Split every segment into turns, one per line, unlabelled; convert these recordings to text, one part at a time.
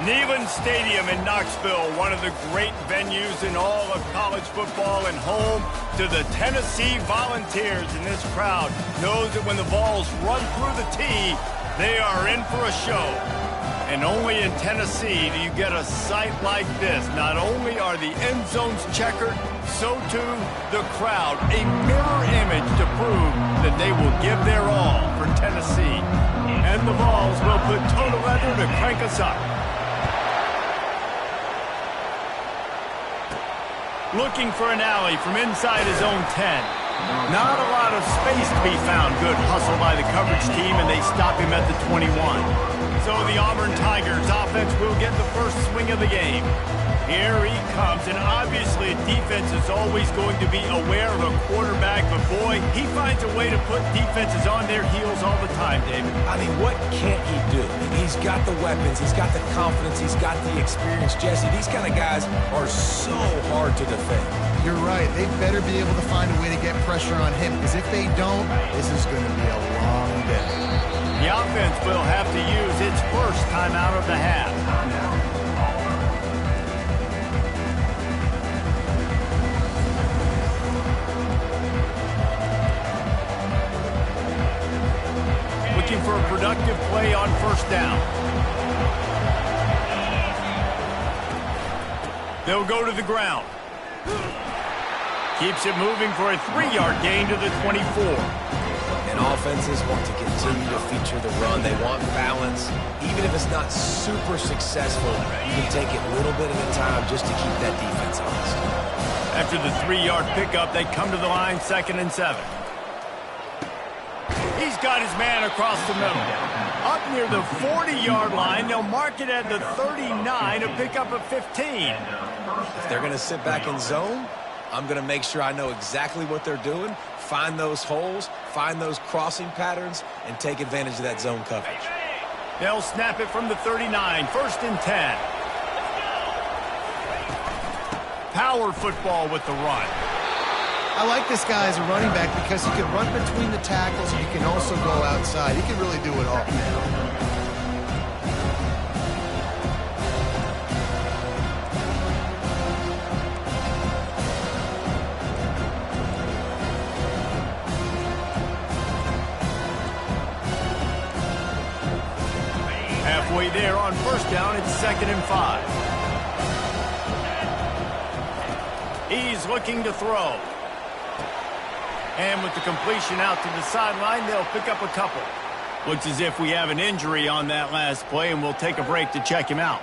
Neyland Stadium in Knoxville, one of the great venues in all of college football and home to the Tennessee Volunteers. And this crowd knows that when the balls run through the tee, they are in for a show. And only in Tennessee do you get a sight like this. Not only are the end zones checkered, so too the crowd. A mirror image to prove that they will give their all for Tennessee. And the balls will put total leather to crank us up. Looking for an alley from inside his own 10. Not a lot of space to be found. Good hustle by the coverage team, and they stop him at the 21. So the Auburn Tigers offense will get the first swing of the game. Here he comes, and obviously defense is always going to be aware of a quarterback, but boy, he finds a way to put defenses on their heels all the time, David.
I mean, what can't he do? He's got the weapons, he's got the confidence, he's got the experience. Jesse, these kind of guys are so hard to defend.
You're right. They better be able to find a way to get pressure on him, because if they don't, this is going to be a long day.
The offense will have to use its first timeout of the half. Looking for a productive play on first down. They'll go to the ground. Keeps it moving for a 3-yard gain to the 24.
And offenses want to continue to feature the run. They want balance. Even if it's not super successful, you can take it little bit at a time just to keep that defense honest.
After the 3-yard pickup, they come to the line, 2nd and 7. He's got his man across the middle. Up near the 40-yard line, they'll mark it at the 39 to pick up a 15.
If they're going to sit back in zone, I'm going to make sure I know exactly what they're doing, find those holes, find those crossing patterns, and take advantage of that zone coverage.
They'll snap it from the 39, 1st and 10. Power football with the run.
I like this guy as a running back because he can run between the tackles and he can also go outside. He can really do it all.
Halfway there on first down, it's 2nd and 5. He's looking to throw. And with the completion out to the sideline, they'll pick up a couple. Looks as if we have an injury on that last play, and we'll take a break to check him out.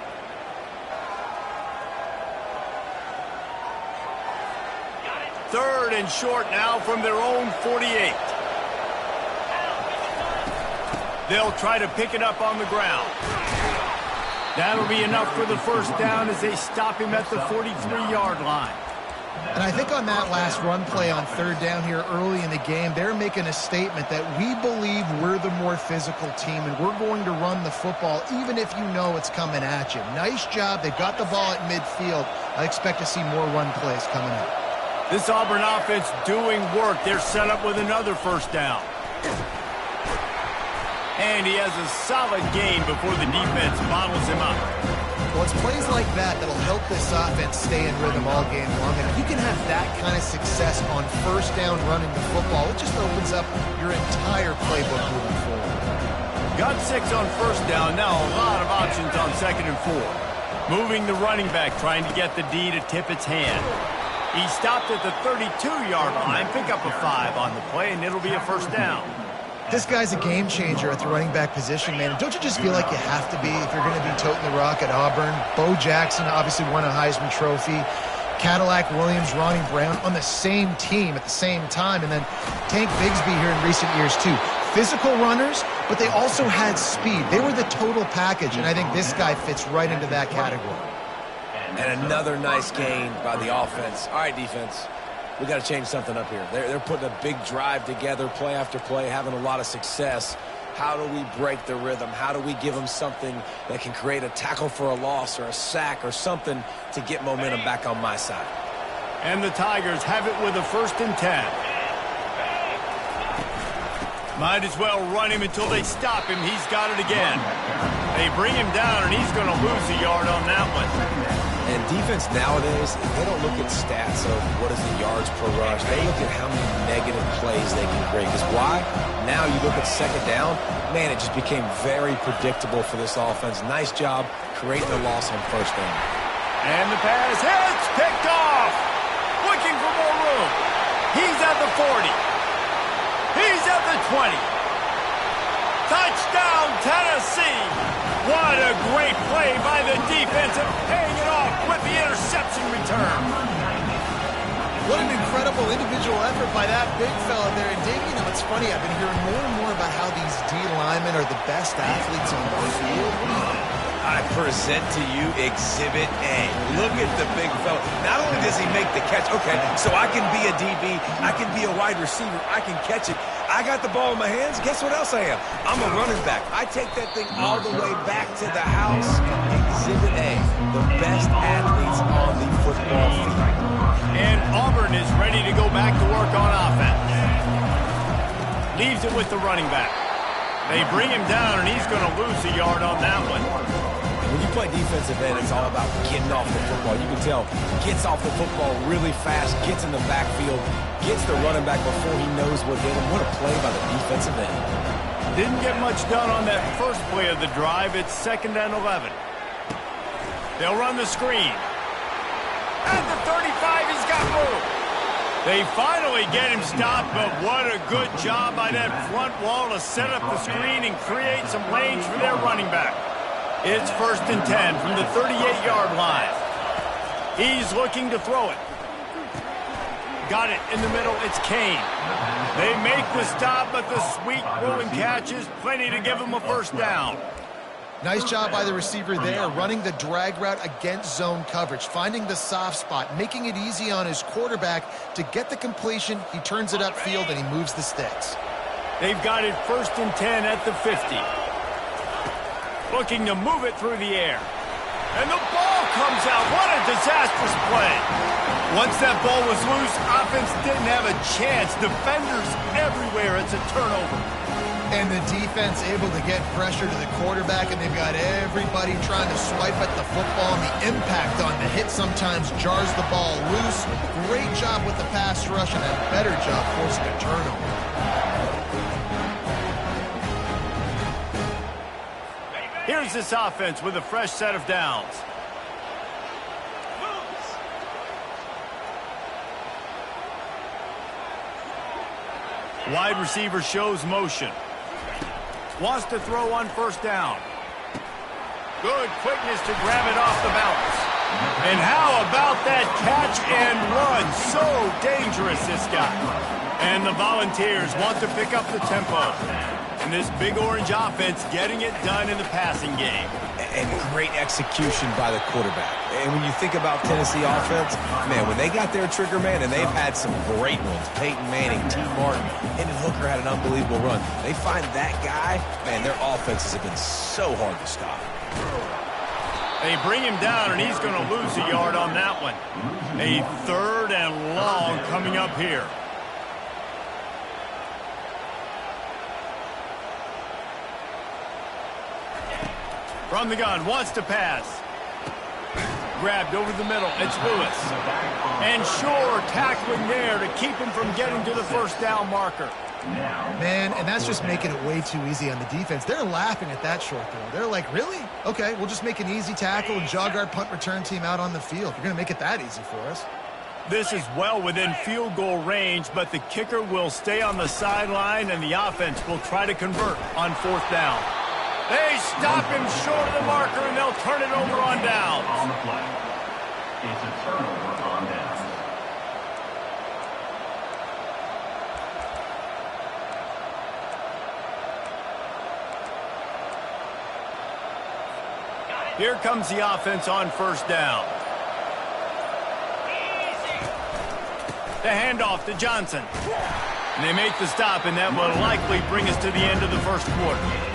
Third and short now from their own 48. They'll try to pick it up on the ground. That'll be enough for the first down as they stop him at the 43-yard line.
And I think on that last run play on 3rd down here early in the game, they're making a statement that we believe we're the more physical team and we're going to run the football even if you know it's coming at you. Nice job. They got the ball at midfield. I expect to see more run plays coming up.
This Auburn offense doing work. They're set up with another first down. And he has a solid gain before the defense bottles him up.
Well, it's plays like that that'll help this offense stay in rhythm all game long. And if you can have that kind of success on first down running the football, it just opens up your entire playbook moving forward.
Got 6 on first down. Now a lot of options on 2nd and 4. Moving the running back, trying to get the D to tip its hand. He stopped at the 32-yard line. Pick up a 5 on the play, and it'll be a first down.
This guy's a game changer at the running back position, man. Don't you just feel like you have to be if you're going to be toting the rock at Auburn? Bo Jackson obviously won a Heisman Trophy. Cadillac Williams, Ronnie Brown on the same team at the same time. And then Tank Bigsby here in recent years, too. Physical runners, but they also had speed. They were the total package, and I think this guy fits right into that category.
And another nice gain by the offense. All right, defense. We got to change something up here. They're putting a big drive together, play after play, having a lot of success. How do we break the rhythm? How do we give them something that can create a tackle for a loss or a sack or something to get momentum back on my side?
And the Tigers have it with a 1st and 10. Might as well run him until they stop him. He's got it again. They bring him down, and he's going to lose a yard on that one.
And defense nowadays, they don't look at stats of what is the yards per rush. They look at how many negative plays they can create. Because why? Now you look at second down, man, it just became very predictable for this offense. Nice job creating a loss on first down.
And the pass hits, picked off. Looking for more room. He's at the 40. He's at the 20. Touchdown, Tennessee. What a great play by the defense and paying it off with the interception return.
What an incredible individual effort by that big fella there. And Dave, you know, it's funny, I've been hearing more and more about how these D linemen are the best athletes on the field.
I present to you Exhibit A. Look at the big fella. Not only does he make the catch, okay, so I can be a DB, I can be a wide receiver, I can catch it. I got the ball in my hands. Guess what else I am? I'm a running back. I take that thing all the way back to the house. Exhibit A, the best athletes on the football field.
And Auburn is ready to go back to work on offense. Leaves it with the running back. They bring him down, and he's going to lose a yard on that one.
When you play defensive end, it's all about getting off the football. You can tell, gets off the football really fast, gets in the backfield, gets the running back before he knows what hit him. What a play by the defensive end.
Didn't get much done on that first play of the drive. It's 2nd and 11. They'll run the screen. At the 35, he's got room. They finally get him stopped, but what a good job by that front wall to set up the screen and create some lanes for their running back. It's 1st and 10 from the 38-yard line. He's looking to throw it. Got it in the middle. It's Kane. They make the stop, but the sweet rolling catch is plenty to give him a first down.
Nice job by the receiver there, running the drag route against zone coverage, finding the soft spot, making it easy on his quarterback to get the completion. He turns it upfield, and he moves the sticks.
They've got it 1st and 10 at the 50. Looking to move it through the air. And the ball comes out. What a disastrous play. Once that ball was loose, offense didn't have a chance. Defenders everywhere. It's a turnover.
And the defense able to get pressure to the quarterback, and they've got everybody trying to swipe at the football, and the impact on the hit sometimes jars the ball loose. Great job with the pass rush, and a better job forcing a turnover.
Here's this offense with a fresh set of downs. Wide receiver shows motion. Wants to throw on 1st down. Good quickness to grab it off the balance. And how about that catch and run? So dangerous, this guy. And the Volunteers want to pick up the tempo. And this big orange offense getting it done in the passing game.
And great execution by the quarterback. And when you think about Tennessee offense, man, when they got their trigger man, and they've had some great ones, Peyton Manning, T. Martin, Hendon Hooker had an unbelievable run. They find that guy, man, their offenses have been so hard to stop.
They bring him down, and he's going to lose a yard on that one. A 3rd and long coming up here. From the gun, wants to pass. Grabbed over the middle, it's Lewis. And Shore tackling there to keep him from getting to the 1st down marker.
Man, and that's just making it way too easy on the defense. They're laughing at that short throw. They're like, really? Okay, we'll just make an easy tackle and jog our punt return team out on the field. You're going to make it that easy for us.
This is well within field goal range, but the kicker will stay on the sideline, and the offense will try to convert on 4th down. They stop him short of the marker, and they'll turn it over on downs.
On the play. It's a turnover on downs.
Here comes the offense on 1st down. The handoff to Johnson. And they make the stop, and that will likely bring us to the end of the 1st quarter.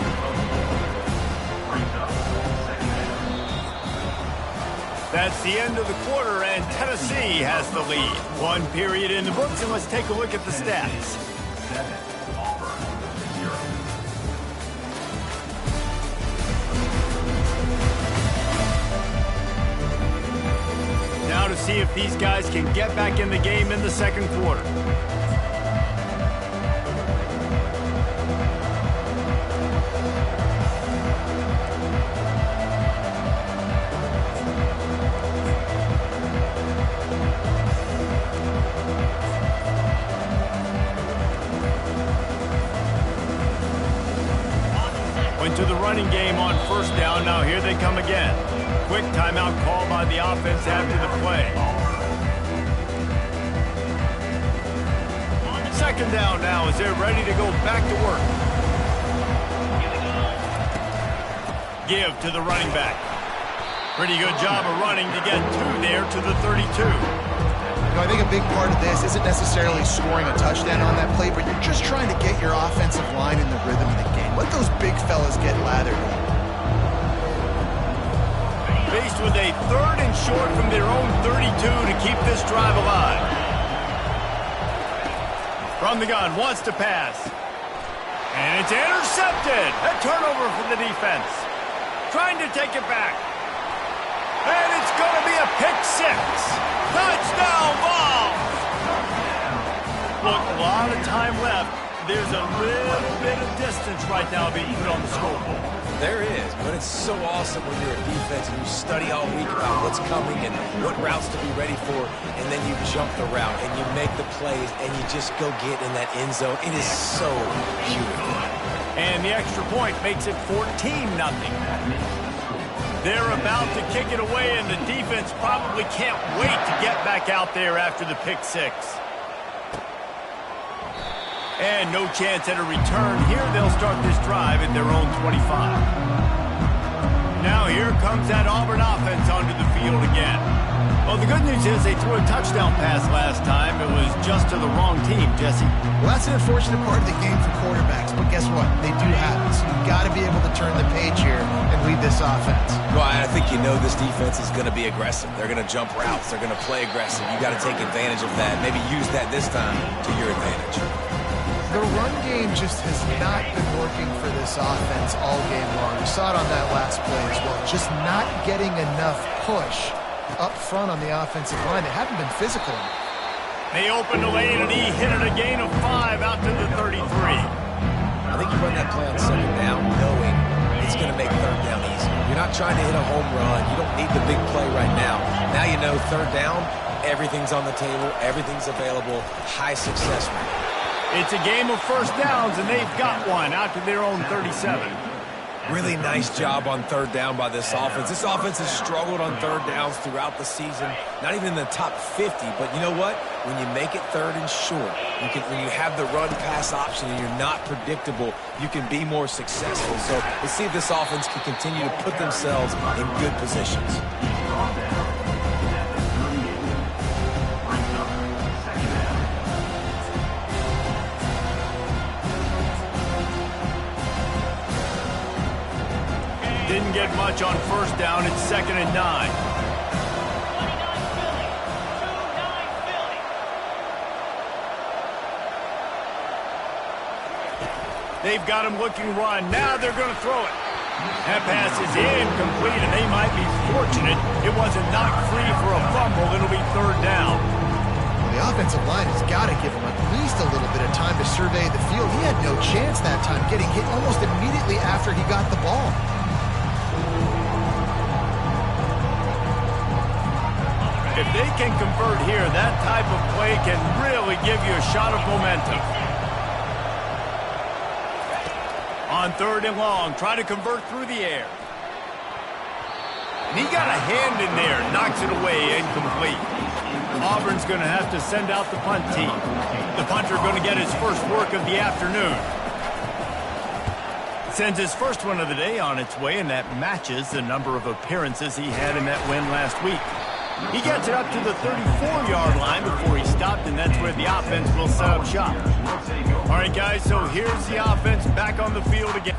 That's the end of the quarter, and Tennessee has the lead. 1 period in the books, and let's take a look at the stats. now to see if these guys can get back in the game in the second quarter. Went to the running game on first down. Now here they come again. Quick timeout call by the offense after the play. Second down now as they're ready to go back to work. Give to the running back. Pretty good job of running to get two there to the 32.
I think a big part of this isn't necessarily scoring a touchdown on that play, but you're just trying to get your offensive line in the rhythm of the game. Let those big fellas get lathered.
Faced with a third and short from their own 32 to keep this drive alive. From the gun, wants to pass. And it's intercepted. A turnover for the defense. Trying to take it back. And it's going to be a pick six. Touchdown ball! Look, a lot of time left. There's a little bit of distance right now being put on the scoreboard.
There is, but it's so awesome when you're a defense and you study all week about what's coming and what routes to be ready for, and then you jump the route and you make the plays and you just go get in that end zone. It is so beautiful.
And the extra point makes it 14-0. They're about to kick it away, and the defense probably can't wait to get back out there after the pick six. And no chance at a return. Here they'll start this drive at their own 25. Now here comes that Auburn offense onto the field again. Well, the good news is they threw a touchdown pass last time. It was just to the wrong team, Jesse.
Well, that's an unfortunate part of the game for quarterbacks, but guess what? They do have it. So you've got to be able to turn the page here and lead this offense.
Well, I think you know this defense is going to be aggressive. They're going to jump routes. They're going to play aggressive. You got to take advantage of that. Maybe use that this time to your advantage.
The run game just has not been working for this offense all game long. We saw it on that last play as well. Just not getting enough push up front on the offensive line. They haven't been physical enough.
They opened the lane, and he hit it a gain of 5 out to the 33.
I think you run that play on second down knowing it's going to make third down easy. You're not trying to hit a home run. You don't need the big play right now. Now you know third down, everything's on the table, everything's available, high success rate.
It's a game of first downs, and they've got one out to their own 37.
Really nice job on third down by this offense. This offense has struggled on third downs throughout the season. Not even in the top 50, but you know what? When you make it third and short, when you have the run-pass option and you're not predictable, you can be more successful. So let's see if this offense can continue to put themselves in good positions.
Didn't get much on first down. It's 2nd and 9. They've got him looking run. Now they're going to throw it. That pass is incomplete, and they might be fortunate it wasn't knocked free for a fumble. It'll be third down.
Well, the offensive line has got to give him at least a little bit of time to survey the field. He had no chance that time, getting hit almost immediately after he got the ball.
If they can convert here, that type of play can really give you a shot of momentum. On 3rd and long, try to convert through the air. And he got a hand in there, knocks it away, incomplete. Auburn's going to have to send out the punt team. The punter going to get his first work of the afternoon. Sends his first one of the day on its way, and that matches the number of appearances he had in that win last week. He gets it up to the 34-yard line before he stopped, and that's where the offense will set up shop. All right, guys, so here's the offense back on the field again.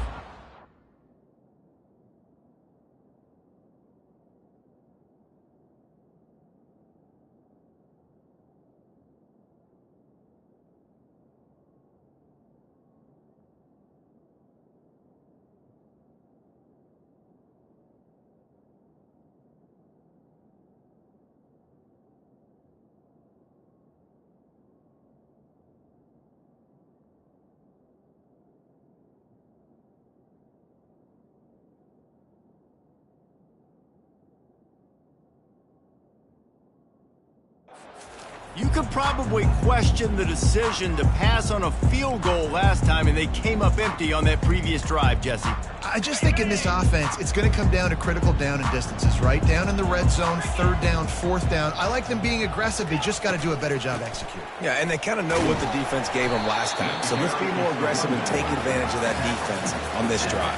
You could probably question the decision to pass on a field goal last time, and they came up empty on that previous drive, Jesse.
I just think in this offense, it's going to come down to critical down and distances, right? Down in the red zone, 3rd down, 4th down. I like them being aggressive. They just got to do a better job executing.
Yeah, and they kind of know what the defense gave them last time. So let's be more aggressive and take advantage of that defense on this drive.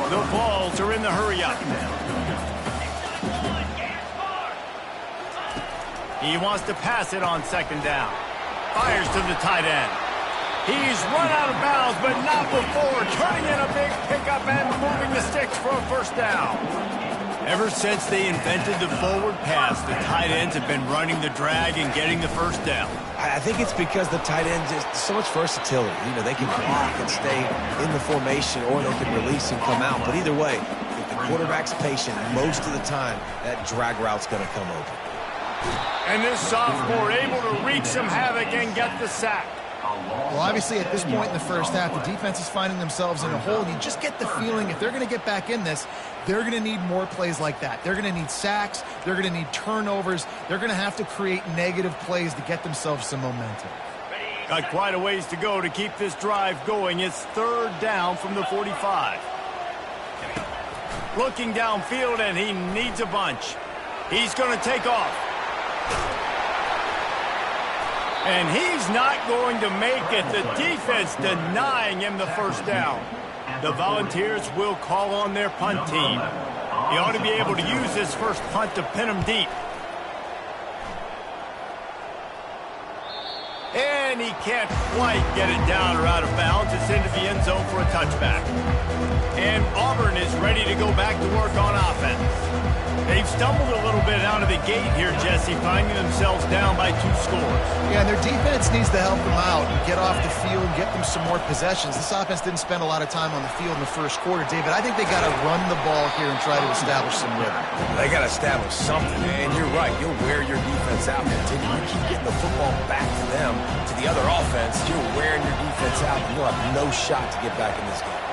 The Vols are in the hurry-up. He wants to pass it on 2nd down. Fires to the tight end. He's run out of bounds, but not before turning in a big pickup and moving the sticks for a 1st down. Ever since they invented the forward pass, the tight ends have been running the drag and getting the 1st down.
I think it's because the tight ends is so much versatility. You know, they can block and stay in the formation, or they can release and come out. But either way, if the quarterback's patient, most of the time, that drag route's going to come open.
And this sophomore able to wreak some havoc and get the sack.
Well, obviously, at this point in the 1st half, the defense is finding themselves in a hole. You just get the feeling if they're going to get back in this, they're going to need more plays like that. They're going to need sacks. They're going to need turnovers. They're going to have to create negative plays to get themselves some momentum.
Got quite a ways to go to keep this drive going. It's 3rd down from the 45. Looking downfield, and he needs a bunch. He's going to take off. And he's not going to make it. The defense denying him the 1st down. The Volunteers will call on their punt team. He ought to be able to use this first punt to pin him deep. And he can't quite get it down or out of bounds. It's into the end zone for a touchback. And Auburn is ready to go back to work on offense. They've stumbled a little bit out of the gate here, Jesse, finding themselves down by 2 scores.
Yeah, and their defense needs to help them out and get off the field, get them some more possessions. This offense didn't spend a lot of time on the field in the 1st quarter, David. I think they got to run the ball here and try to establish some rhythm.
They got to establish something, and you're right. You'll wear your defense out until you keep getting the football back to them, to the other offense. You're wearing your defense out, and you'll have no shot to get back in this game.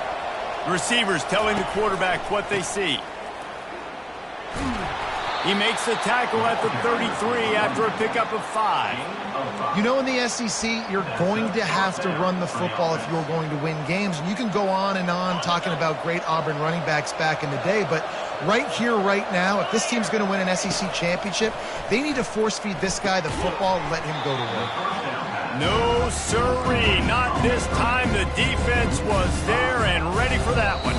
Receivers telling the quarterback what they see. He makes the tackle at the 33 after a pickup of 5.
You know, in the SEC, you're going to have to run the football if you're going to win games. And you can go on and on talking about great Auburn running backs back in the day, but right here, right now, if this team's going to win an SEC championship, they need to force-feed this guy the football and let him go to work.
No, sirree, not this time. The defense was there and ready for that one.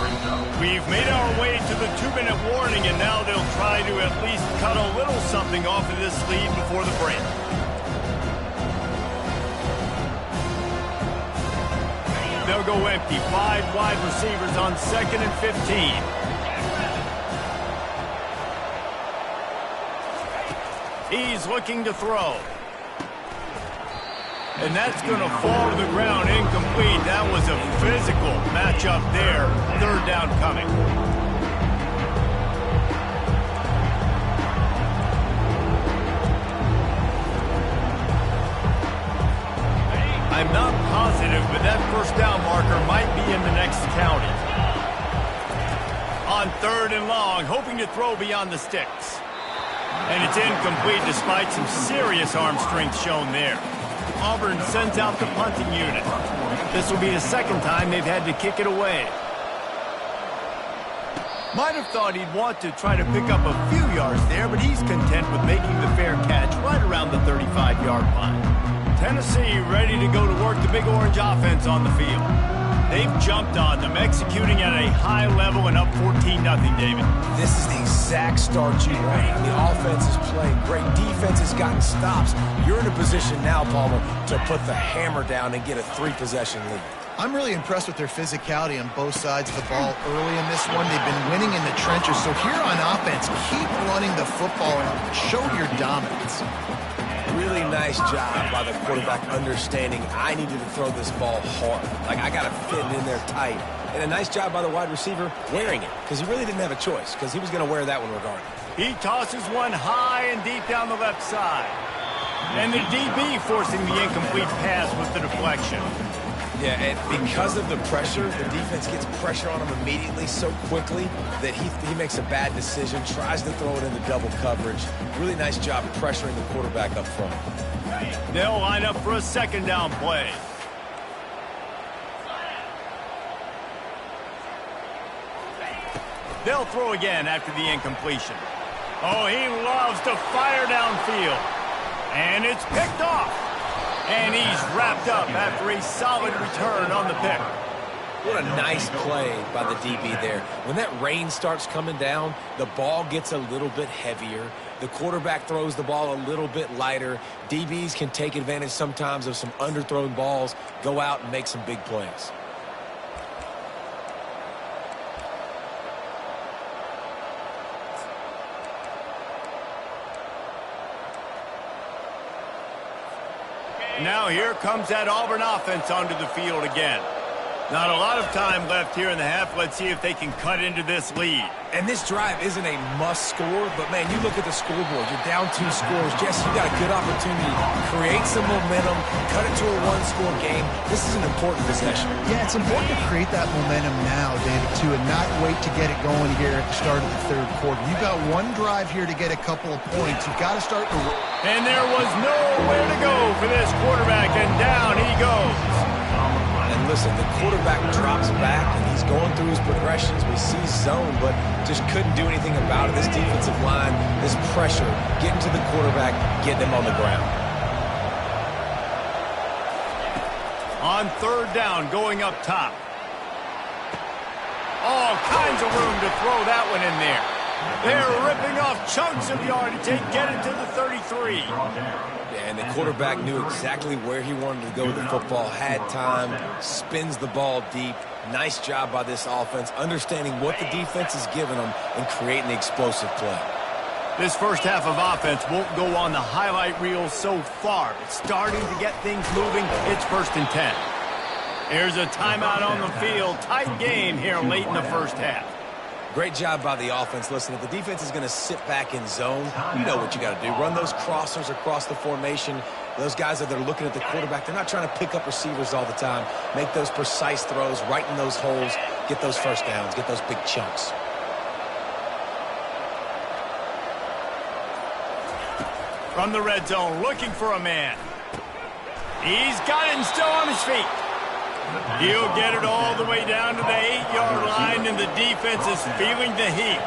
We've made our way to the 2-minute warning, and now they'll try to at least cut a little something off of this lead before the break. They'll go empty. 5 wide receivers on 2nd and 15. He's looking to throw. And that's going to fall to the ground incomplete. That was a physical matchup there. 3rd down coming. I'm not positive, but that 1st down marker might be in the next county. On 3rd and long, hoping to throw beyond the sticks. And it's incomplete despite some serious arm strength shown there. Auburn sends out the punting unit. This will be the 2nd time they've had to kick it away. Might have thought he'd want to try to pick up a few yards there, but he's content with making the fair catch right around the 35-yard line. Tennessee ready to go to work the Big Orange offense on the field. They've jumped on them, executing at a high level and up 14-0, David.
This is the exact start you want. The offense is playing great. Defense has gotten stops. You're in a position now, Palmer, to put the hammer down and get a 3-possession lead.
I'm really impressed with their physicality on both sides of the ball early in this one. They've been winning in the trenches. So here on offense, keep running the football and show your dominance.
Really nice job by the quarterback understanding I needed to throw this ball hard. Like, I got to fit it in there tight. And a nice job by the wide receiver wearing it, because he really didn't have a choice, because he was going to wear that one regardless.
He tosses one high and deep down the left side. And the DB forcing the incomplete pass with the deflection.
Yeah, and because of the pressure, the defense gets pressure on him immediately so quickly that he makes a bad decision, tries to throw it into double coverage. Really nice job pressuring the quarterback up front.
They'll line up for a second down play. They'll throw again after the incompletion. Oh, he loves to fire downfield. And it's picked off. And he's wrapped up after a solid return on the pick.
What a nice play by the DB there. When that rain starts coming down, the ball gets a little bit heavier. The quarterback throws the ball a little bit lighter. DBs can take advantage sometimes of some underthrown balls, go out and make some big plays.
Now here comes that Auburn offense onto the field again. Not a lot of time left here in the half. Let's see if they can cut into this lead.
And this drive isn't a must score, but man, you look at the scoreboard, you're down 2 scores. Jesse, you got a good opportunity to create some momentum, cut it to a 1-score game. This is an important possession.
Yeah, it's important to create that momentum now, David, too, and not wait to get it going here at the start of the third quarter. You've got one drive here to get a couple of points. You've got to start to...
And there was nowhere to go for this quarterback, and down he goes.
And listen, the quarterback drops back, and he's going through his progressions. We see zone, but just couldn't do anything about it. This defensive line, this pressure, getting to the quarterback, getting him on the ground.
On third down, going up top. All kinds of room to throw that one in there. They're ripping off chunks of yardage. They get it to the 33.
Yeah, and the quarterback knew exactly where he wanted to go with the football, had time, spins the ball deep. Nice job by this offense, understanding what the defense is giving them and creating the explosive play.
This first half of offense won't go on the highlight reel so far. It's starting to get things moving. It's 1st and 10. Here's a timeout on the field. Tight game here late in the first half.
Great job by the offense. Listen, if the defense is going to sit back in zone, you know what you got to do. Run those crossers across the formation. Those guys that are looking at the quarterback, they're not trying to pick up receivers all the time. Make those precise throws right in those holes. Get those first downs. Get those big chunks.
From the red zone, looking for a man. He's got it and still on his feet. He'll get it all the way down to the 8-yard line, and the defense is feeling the heat.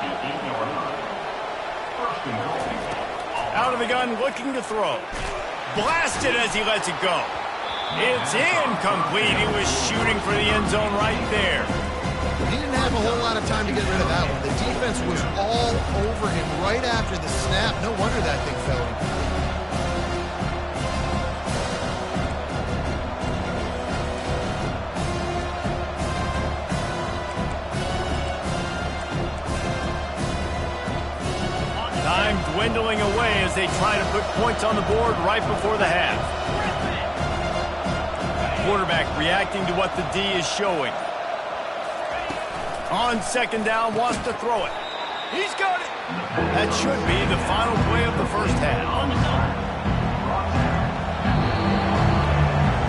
Out of the gun, looking to throw. Blasted as he lets it go. It's incomplete. He was shooting for the end zone right there.
He didn't have a whole lot of time to get rid of that one. The defense was all over him right after the snap. No wonder that thing fell in.
Time dwindling away as they try to put points on the board right before the half. Quarterback reacting to what the D is showing. On second down, wants to throw it. He's got it. That should be the final play of the first half.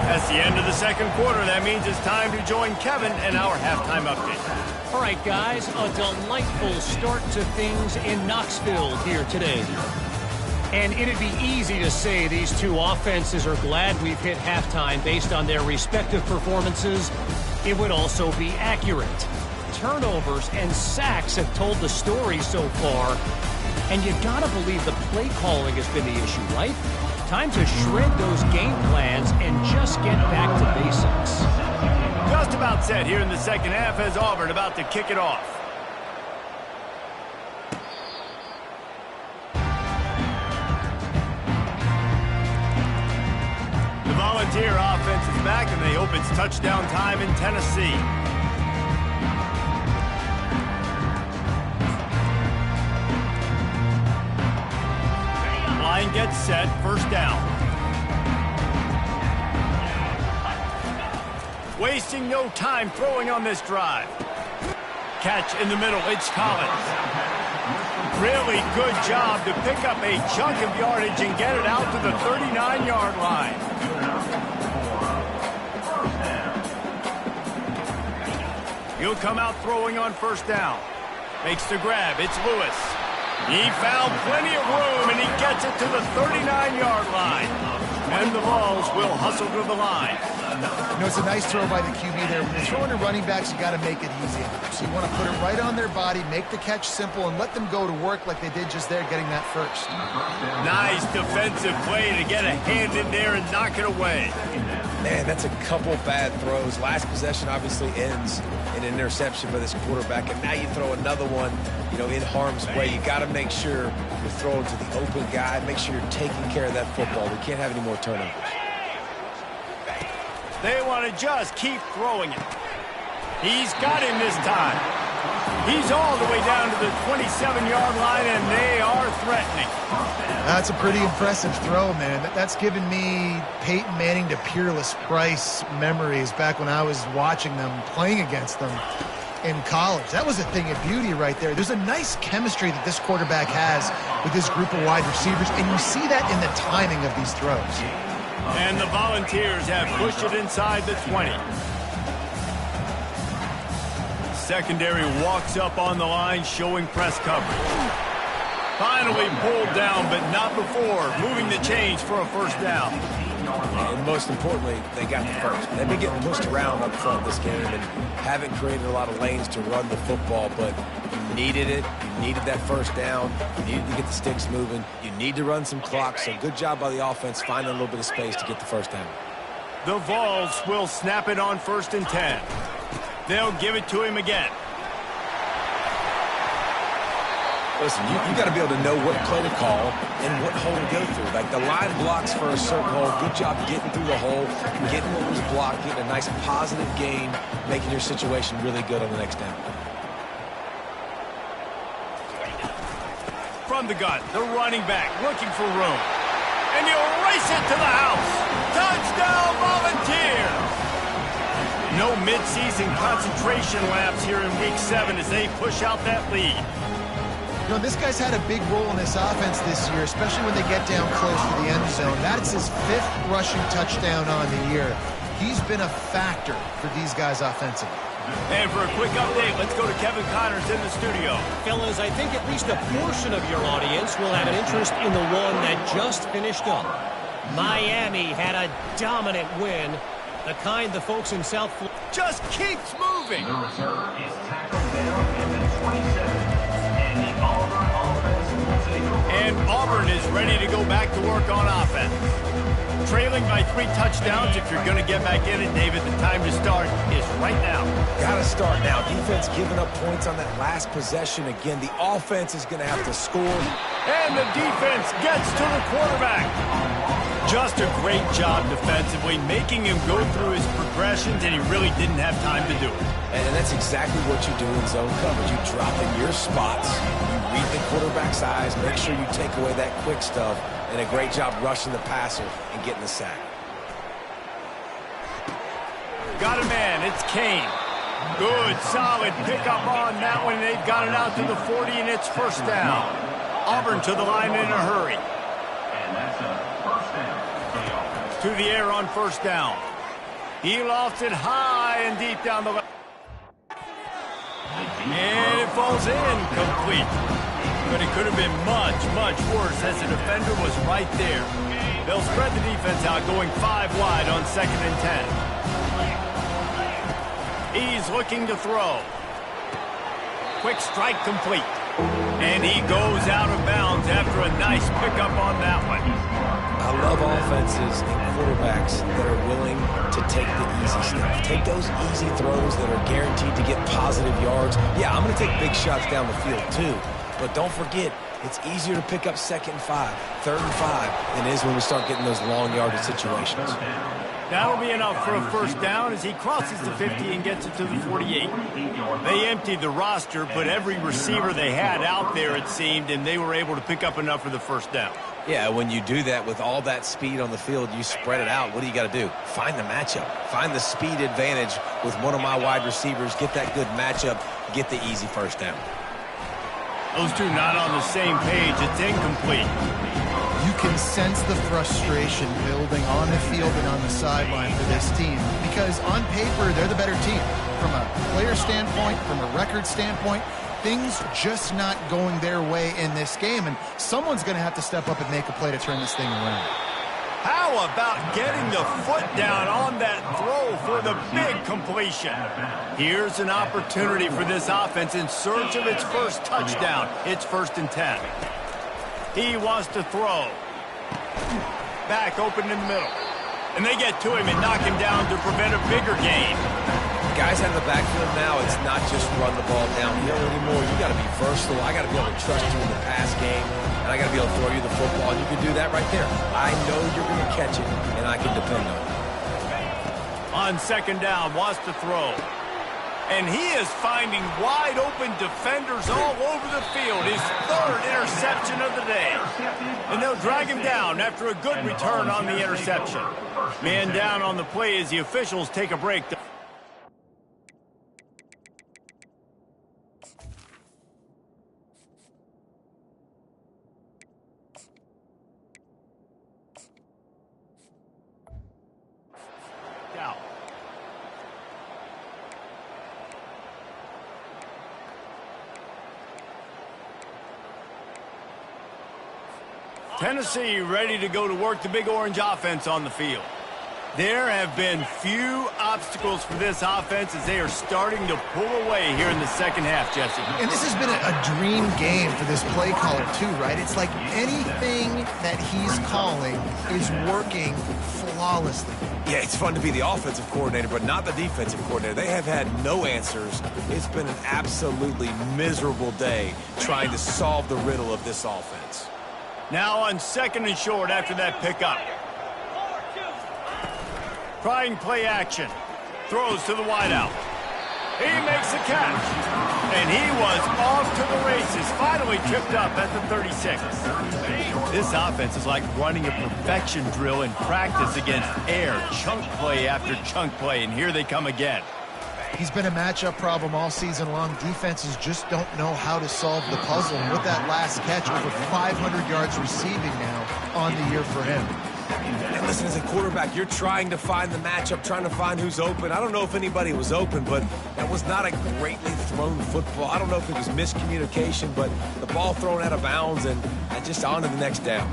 That's the end of the second quarter. That means it's time to join Kevin in our halftime update.
All right, guys, a delightful start to things in Knoxville here today. And it'd be easy to say these two offenses are glad we've hit halftime based on their respective performances. It would also be accurate. Turnovers and sacks have told the story so far. And you gotta believe the play calling has been the issue, right? Time to shred those game plans and just get back to basics.
Just about set here in the second half as Auburn about to kick it off. The Volunteer offense is back, and they hope it's touchdown time in Tennessee. Line gets set, first down. Wasting no time throwing on this drive. Catch in the middle, it's Collins. Really good job to pick up a chunk of yardage and get it out to the 39-yard line. He'll come out throwing on first down. Makes the grab, it's Lewis. He found plenty of room, and he gets it to the 39-yard line. And the Vols will hustle to the line.
You know, it's a nice throw by the QB there. When you're throwing to running backs, you got to make it easy. So you want to put it right on their body, make the catch simple, and let them go to work like they did just there, getting that first.
Nice defensive play to get a hand in there and knock it away.
Man, that's a couple bad throws. Last possession obviously ends in an interception for this quarterback, and now you throw another one, you know, in harm's way. You got to make sure you're throwing to the open guy. Make sure you're taking care of that football. We can't have any more turnovers.
They want to just keep throwing it. He's got him this time. He's all the way down to the 27-yard line, and they are threatening.
That's a pretty impressive throw, man. That's given me Peyton Manning to Peerless Price memories back when I was watching them, playing against them in college. That was a thing of beauty right there. There's a nice chemistry that this quarterback has with this group of wide receivers, and you see that in the timing of these throws.
And the Volunteers have pushed it inside the 20. Secondary walks up on the line, showing press coverage. Finally pulled down, but not before moving the chains for a first down.
And most importantly, they got the first. They've been getting pushed around up front this game and haven't created a lot of lanes to run the football, but you needed it. You needed that first down. You needed to get the sticks moving. You need to run some clock, so good job by the offense finding a little bit of space to get the first down.
The Vols will snap it on 1st and 10. They'll give it to him again.
Listen, you got to be able to know what play to call and what hole to go through. Like the line blocks for a certain hole. Good job getting through the hole, getting what was blocked, getting a nice positive gain, making your situation really good on the next down.
From the gun, the running back looking for room. And you race it to the house. Touchdown, Volunteers! No midseason concentration laps here in Week 7 as they push out that lead.
You know, this guy's had a big role in this offense this year, especially when they get down close to the end zone. That's his 5th rushing touchdown on the year. He's been a factor for these guys offensively.
And for a quick update, let's go to Kevin Connors in the studio.
Fellas, I think at least a portion of your audience will have an interest in the one that just finished up. Miami had a dominant win, the kind the folks in South Florida
just keeps moving.
The reserve is tackled down at the 27. And the Auburn offense will take over.
And Auburn is ready to go back to work on offense. Trailing by 3 touchdowns. If you're going to get back in it, David, the time to start is right now.
Got to start now. Defense giving up points on that last possession. Again, the offense is going to have to score.
And the defense gets to the quarterback. Just a great job defensively, making him go through his progressions, and he really didn't have time to do it.
And that's exactly what you do in zone coverage. You drop in your spots, you read the quarterback's eyes, make sure you take away that quick stuff, and a great job rushing the passer and getting the sack.
Got a man, it's Kane. Good, solid pickup on that one. They've got it out to the 40, and it's first down. Auburn to the line in a hurry.
And that's a first down for the offense.
To the air on first down. He lofts it high and deep down the left. And it falls in, complete. But it could have been much, much worse as the defender was right there. They'll spread the defense out, going 5 wide on 2nd and 10. He's looking to throw. Quick strike complete. And he goes out of bounds after a nice pickup on that one.
I love offenses and quarterbacks that are willing to take the easy stuff. Take those easy throws that are guaranteed to get positive yards. Yeah, I'm going to take big shots down the field too. But don't forget, it's easier to pick up 2nd and 5, 3rd and 5 than it is when we start getting those long yardage situations.
That'll be enough for a first down as he crosses the 50 and gets it to the 48. They emptied the roster, but every receiver they had out there, it seemed, and they were able to pick up enough for the first down.
Yeah, when you do that with all that speed on the field, you spread it out. What do you got to do? Find the matchup. Find the speed advantage with one of my wide receivers. Get that good matchup. Get the easy first down.
Those two not on the same page. It's incomplete.
You can sense the frustration building on the field and on the sideline for this team because on paper, they're the better team. From a player standpoint, from a record standpoint, things just not going their way in this game, and someone's going to have to step up and make a play to turn this thing around.
How about getting the foot down on that throw for the big completion? Here's an opportunity for this offense in search of its first touchdown. It's 1st and 10. He wants to throw. Back open in the middle. And they get to him and knock him down to prevent a bigger gain.
Guys out of the backfield now, it's not just run the ball downhill anymore. You got to be versatile. I got to be able to trust you in the pass game, and I got to be able to throw you the football, and you can do that right there. I know you're going to catch it, and I can depend on it.
On 2nd down, wants to throw. And he is finding wide-open defenders all over the field. His 3rd interception of the day. And they'll drag him down after a good return on the interception. Man down on the play as the officials take a break. Out. Tennessee ready to go to work the Big Orange offense on the field. There have been few obstacles for this offense as they are starting to pull away here in the 2nd half, Jesse.
And this has been a dream game for this play caller, too, right? It's like anything that he's calling is working flawlessly.
Yeah, it's fun to be the offensive coordinator, but not the defensive coordinator. They have had no answers. It's been an absolutely miserable day trying to solve the riddle of this offense.
Now on 2nd and short after that pickup. Trying play action. Throws to the wideout. He makes the catch. And he was off to the races. Finally tripped up at the 36. This offense is like running a perfection drill in practice against air. Chunk play after chunk play. And here they come again.
He's been a matchup problem all season long. Defenses just don't know how to solve the puzzle. And with that last catch, over 500 yards receiving now on the year for him.
And listen, as a quarterback, you're trying to find the matchup, trying to find who's open. I don't know if anybody was open, but that was not a greatly thrown football. I don't know if it was miscommunication, but the ball thrown out of bounds and just on to the next down.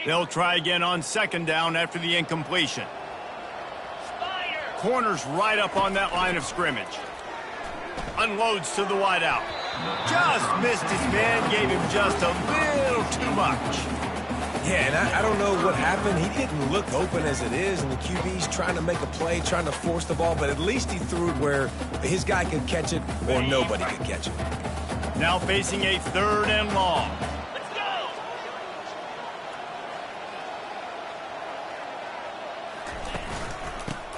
They'll try again on 2nd down after the incompletion. Corners right up on that line of scrimmage. Unloads to the wideout. Just missed his man, gave him just a little too much.
Yeah, and I don't know what happened. He didn't look open as it is, and the QB's trying to make a play, trying to force the ball, but at least he threw it where his guy could catch it or nobody could catch it.
Now facing a 3rd and long.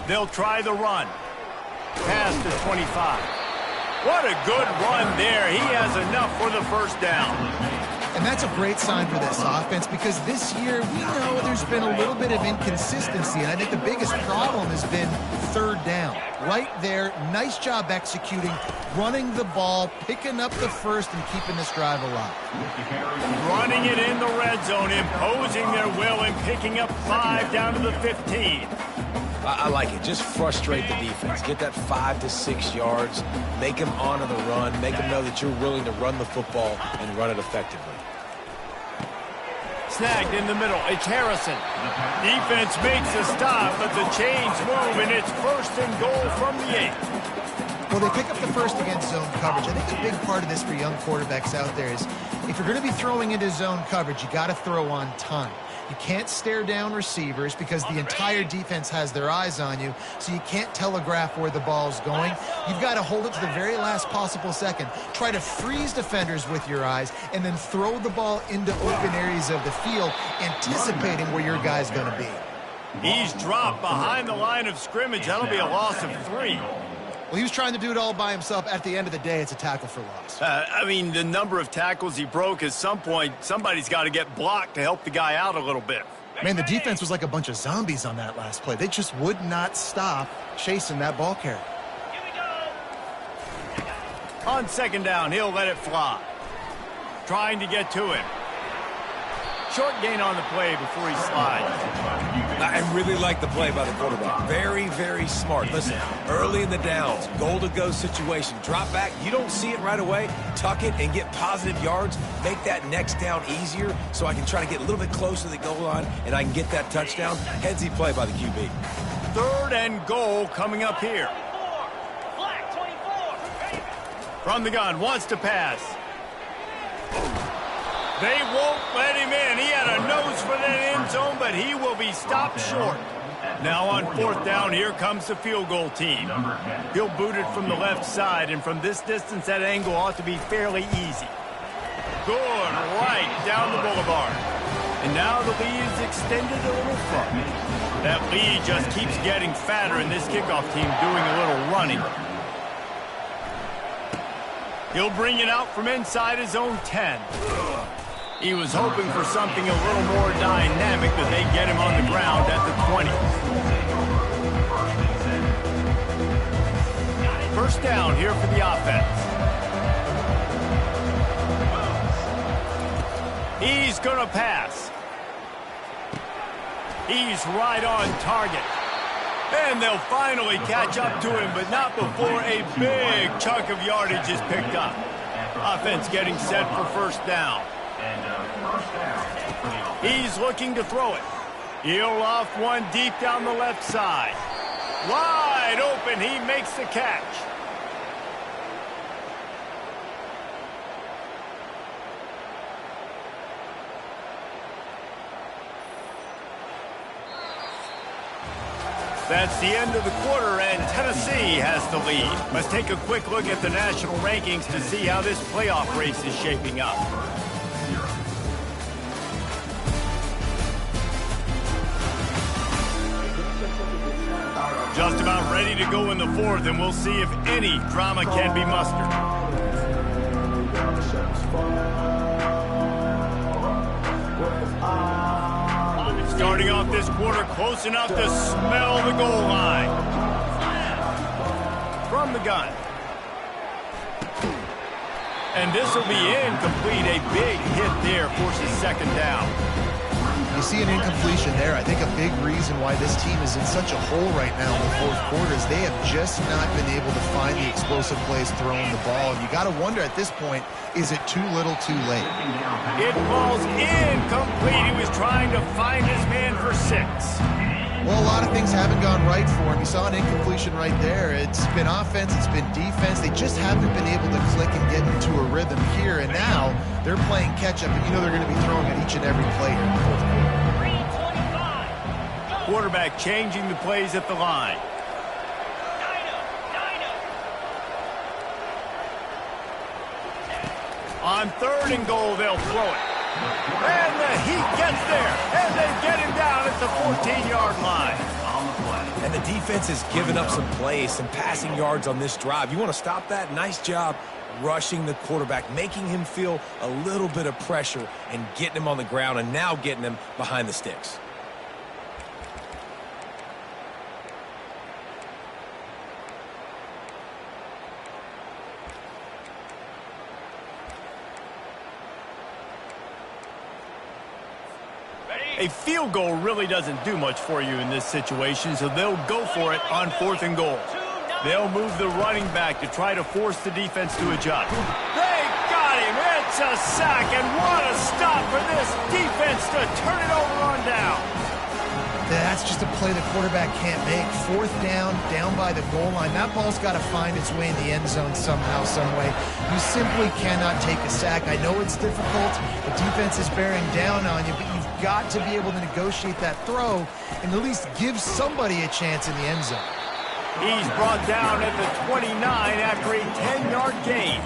They'll try the run. Pass to 25. What a good run there. He has enough for the 1st down.
And that's a great sign for this offense because this year we know there's been a little bit of inconsistency, and I think the biggest problem has been 3rd down. Right there, nice job executing, running the ball, picking up the 1st, and keeping this drive alive.
Running it in the red zone, imposing their will and picking up 5 down to the 15.
I like it. Just frustrate the defense. Get that 5 to 6 yards. Make them honor the run. Make them know that you're willing to run the football and run it effectively.
Snagged in the middle. It's Harrison. Defense makes a stop, but the chains move, and it's 1st and goal from the 8.
Well, they pick up the 1st against zone coverage. I think a big part of this for young quarterbacks out there is if you're going to be throwing into zone coverage, you got to throw on time. You can't stare down receivers because the entire defense has their eyes on you, so you can't telegraph where the ball's going. You've got to hold it to the very last possible second. Try to freeze defenders with your eyes and then throw the ball into open areas of the field, anticipating where your guy's going to be.
He's dropped behind the line of scrimmage. That'll be a loss of 3.
Well, he was trying to do it all by himself. At the end of the day, it's a tackle for loss.
I mean, the number of tackles he broke, at some point, somebody's got to get blocked to help the guy out a little bit.
Man, the defense was like a bunch of zombies on that last play. They just would not stop chasing that ball carrier. On
2nd down, he'll let it fly. Trying to get to him. Short gain on the play before he slides.
I really like the play by the quarterback. Very, very smart. Listen, early in the downs, goal-to-go situation, drop back. You don't see it right away. Tuck it and get positive yards. Make that next down easier so I can try to get a little bit closer to the goal line and I can get that touchdown. Headsy play by the QB.
3rd and goal coming up here. From the gun, wants to pass. They won't let him in. He had a nose for that end zone, but he will be stopped short. Now on 4th down, here comes the field goal team. He'll boot it from the left side, and from this distance, that angle ought to be fairly easy. Good, right down the boulevard. And now the lead is extended a little further. That lead just keeps getting fatter, and this kickoff team doing a little running. He'll bring it out from inside his own 10. He was hoping for something a little more dynamic, but they get him on the ground at the 20. 1st down here for the offense. He's going to pass. He's right on target. And they'll finally catch up to him, but not before a big chunk of yardage is picked up. Offense getting set for 1st down. He's looking to throw it. He'll off one deep down the left side. Wide open, he makes the catch. That's the end of the quarter, and Tennessee has the lead. Let's take a quick look at the national rankings to see how this playoff race is shaping up. Just about ready to go in the 4th, and we'll see if any drama can be mustered. Starting off this quarter close enough to smell the goal line. From the gun. And this will be incomplete. A big hit there forces 2nd down.
You see an incompletion there. I think a big reason why this team is in such a hole right now in the 4th quarter is they have just not been able to find the explosive plays throwing the ball. And you got to wonder at this point, is it too little too late?
It falls incomplete. He was trying to find his man for 6.
Well, a lot of things haven't gone right for him. You saw an incompletion right there. It's been offense, it's been defense. They just haven't been able to click and get into a rhythm here. And now they're playing catch-up, and you know they're going to be throwing at each and every play here in the 4th quarter.
Quarterback changing the plays at the line. On 3rd and goal, they'll throw it. And the heat gets there, and they get him down at the 14-yard line.
And the defense has given up some plays, some passing yards on this drive. You want to stop that? Nice job rushing the quarterback, making him feel a little bit of pressure and getting him on the ground and now getting him behind the sticks.
A field goal really doesn't do much for you in this situation, so they'll go for it on 4th and goal. They'll move the running back to try to force the defense to adjust. They got him. It's a sack, and what a stop for this defense to turn it over on down.
That's just a play the quarterback can't make. 4th down, down by the goal line. That ball's got to find its way in the end zone somehow, some way. You simply cannot take a sack. I know it's difficult. The defense is bearing down on you, but you've got to be able to negotiate that throw and at least give somebody a chance in the end zone.
He's brought down at the 29 after a 10-yard gain.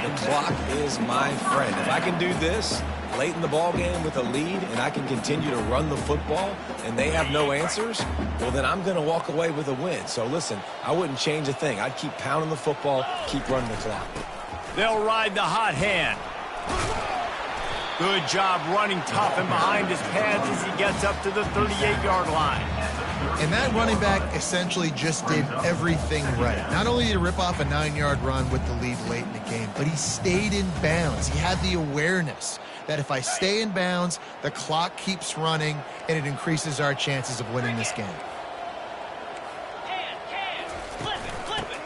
The clock is my friend. If I can do this late in the ball game with a lead and I can continue to run the football and they have no answers, well, then I'm going to walk away with a win. So listen, I wouldn't change a thing. I'd keep pounding the football, keep running the clock.
They'll ride the hot hand. Good job running tough and behind his pads as he gets up to the 38-yard line.
And that running back essentially just did everything right. Not only did he rip off a 9-yard run with the lead late in the game, but he stayed in bounds. He had the awareness that if I stay in bounds, the clock keeps running, and it increases our chances of winning this game.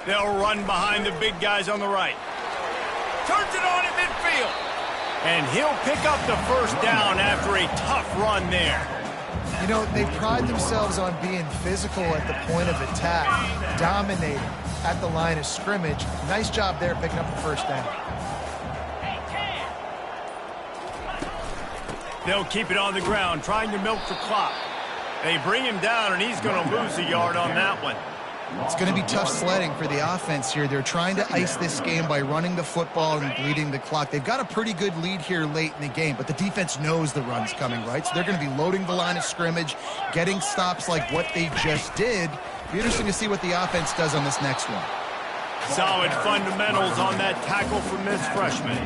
They'll run behind the big guys on the right. Turns it on in midfield. And he'll pick up the first down after a tough run there.
You know, they pride themselves on being physical at the point of attack, dominating at the line of scrimmage. Nice job there picking up the first down.
They'll keep it on the ground, trying to milk the clock. They bring him down, and he's going to lose a yard on that one.
It's going to be tough sledding for the offense here. They're trying to ice this game by running the football and bleeding the clock. They've got a pretty good lead here late in the game, but the defense knows the run's coming, right? So they're going to be loading the line of scrimmage, getting stops like what they just did. It'll be interesting to see what the offense does on this next one.
Solid fundamentals on that tackle from this freshman.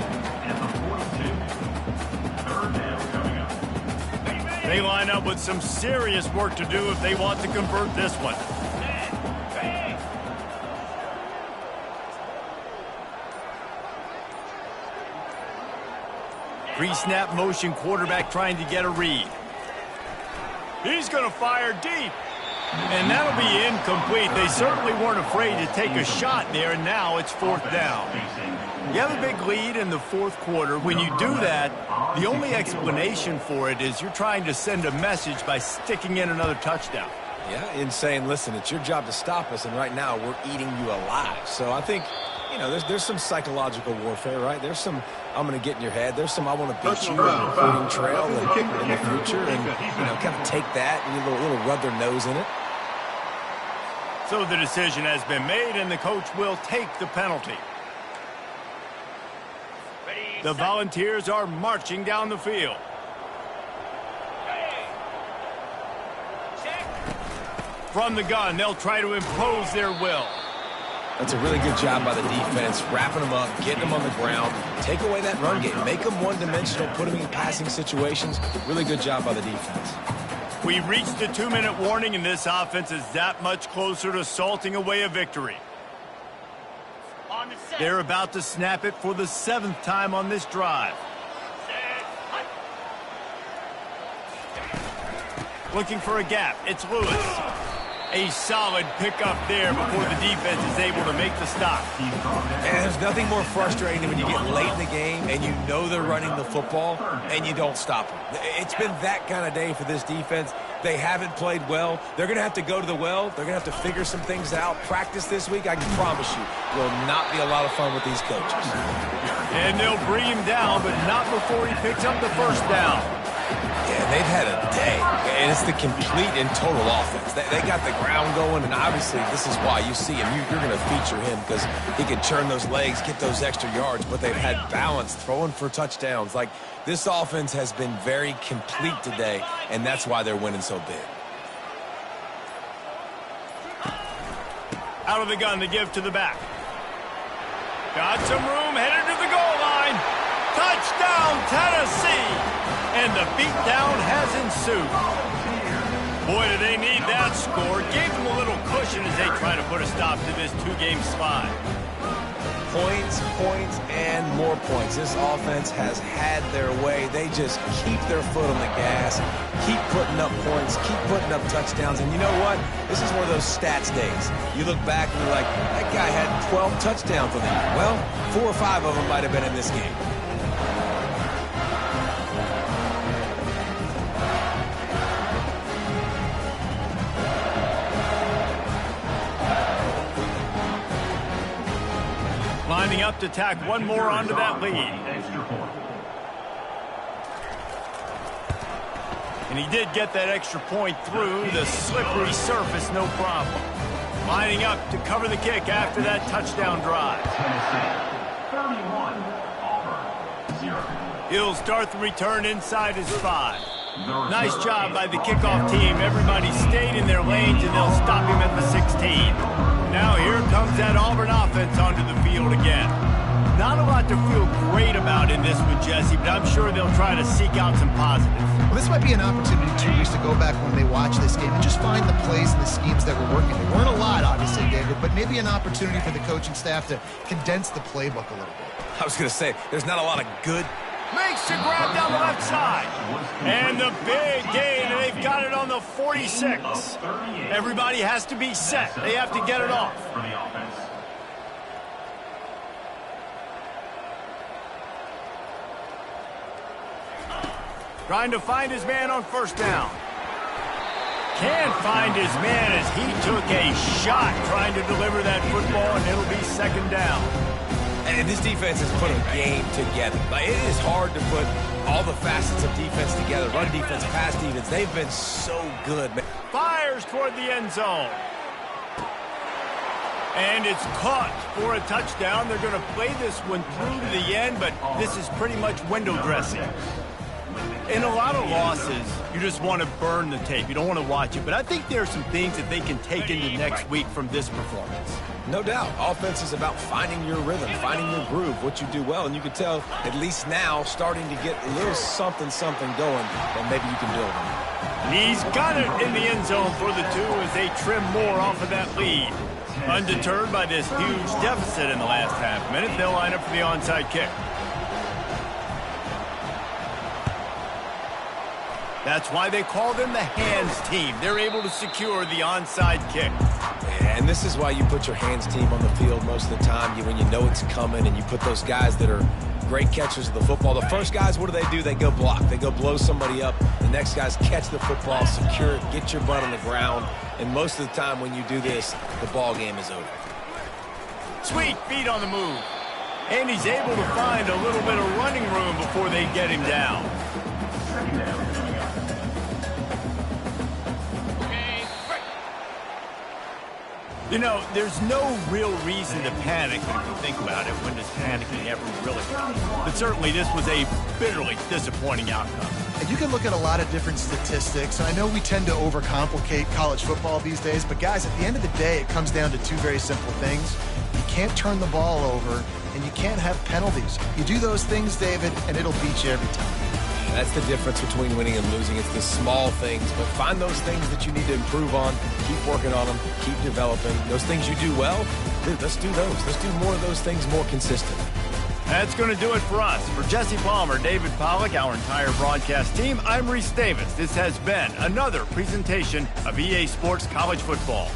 They line up with some serious work to do if they want to convert this one. Pre-snap motion quarterback trying to get a read. He's going to fire deep. And that'll be incomplete. They certainly weren't afraid to take a shot there, and now it's fourth down. You have a big lead in the fourth quarter. When you do that, the only explanation for it is you're trying to send a message by sticking in another touchdown.
Yeah, and saying, listen, it's your job to stop us, and right now we're eating you alive. So I think, you know, there's some psychological warfare, right? There's some, I'm going to get in your head. There's some, I want to beat you on the recruiting trail in the future. And, you know, kind of take that and a little rub their nose in it.
So the decision has been made, and the coach will take the penalty. The Volunteers are marching down the field. From the gun, they'll try to impose their will.
That's a really good job by the defense, wrapping them up, getting them on the ground, take away that run game, make them one-dimensional, put them in passing situations. Really good job by the defense.
We reached the 2-minute warning, and this offense is that much closer to salting away a victory. They're about to snap it for the 7th time on this drive. Looking for a gap. It's Lewis. A solid pickup there before the defense is able to make the stop.
And there's nothing more frustrating than when you get late in the game and you know they're running the football and you don't stop them. It's been that kind of day for this defense. They haven't played well. They're going to have to go to the well. They're going to have to figure some things out. Practice this week, I can promise you, will not be a lot of fun with these coaches.
And they'll bring him down, but not before he picks up the first down.
Yeah, they've had a day, and it's the complete and total offense. They got the ground going, and obviously this is why you see him. You're going to feature him because he can turn those legs, get those extra yards, but they've had balance, throwing for touchdowns. Like, this offense has been very complete today, and that's why they're winning so big.
Out of the gun to give to the back. Got some room, headed to the goal line. Touchdown, Tennessee! And the beatdown has ensued. Boy, do they need that score. Gave them a little cushion as they try to put a stop to this 2-game slide.
Points, points, and more points. This offense has had their way. They just keep their foot on the gas, keep putting up points, keep putting up touchdowns. And you know what? This is one of those stats days. You look back and you're like, that guy had 12 touchdowns on the year. Well, 4 or 5 of them might have been in this game.
Lining up to tack one more onto that lead. And he did get that extra point through the slippery surface, no problem. Lining up to cover the kick after that touchdown drive.
31, Auburn, 0.
He'll start the return inside his 5. Nice job by the kickoff team. Everybody stayed in their lanes, and they'll stop him at the 16. Now here comes that Auburn offense onto the field again. Not a lot to feel great about in this one, Jesse, but I'm sure they'll try to seek out some positives.
Well, this might be an opportunity, too, Reese, to go back when they watch this game and just find the plays and the schemes that were working. There weren't a lot, obviously, David, but maybe an opportunity for the coaching staff to condense the playbook a little bit.
I was going to say, there's not a lot of good
Makes the grab down the left side. And the big gain, and they've got it on the 46. Everybody has to be set. They have to get it off. Trying to find his man on first down. Can't find his man as he took a shot trying to deliver that football, and it'll be second down.
And this defense has put a game together. Like, it is hard to put all the facets of defense together. Run defense, pass defense. They've been so good, man.
Fires toward the end zone. And it's caught for a touchdown. They're going to play this one through to the end, but this is pretty much window dressing. In a lot of losses, you just want to burn the tape. You don't want to watch it. But I think there are some things that they can take into next week from this performance.
No doubt. Offense is about finding your rhythm, finding your groove, what you do well. And you can tell, at least now, starting to get a little something going that maybe you can build on.
He's got it in the end zone for the 2 as they trim more off of that lead. Undeterred by this huge deficit in the last half minute, they'll line up for the onside kick. That's why they call them the hands team. They're able to secure the onside kick.
And this is why you put your hands team on the field most of the time, when you know it's coming, and you put those guys that are great catchers of the football. The first guys, what do? They go block. They go blow somebody up. The next guys catch the football, secure it, get your butt on the ground. And most of the time when you do this, the ball game is over.
Sweet feet on the move. And he's able to find a little bit of running room before they get him down. You know, there's no real reason to panic when you think about it. When does panicking ever really work? But certainly this was a bitterly disappointing outcome.
And you can look at a lot of different statistics, and I know we tend to overcomplicate college football these days, but guys, at the end of the day, it comes down to 2 very simple things. You can't turn the ball over, and you can't have penalties. You do those things, David, and it'll beat you every time.
That's the difference between winning and losing. It's the small things, but find those things that you need to improve on. Keep working on them. Keep developing. Those things you do well, dude, let's do those. Let's do more of those things more consistently.
That's going to do it for us. For Jesse Palmer, David Pollack, our entire broadcast team, I'm Reese Davis. This has been another presentation of EA Sports College Football.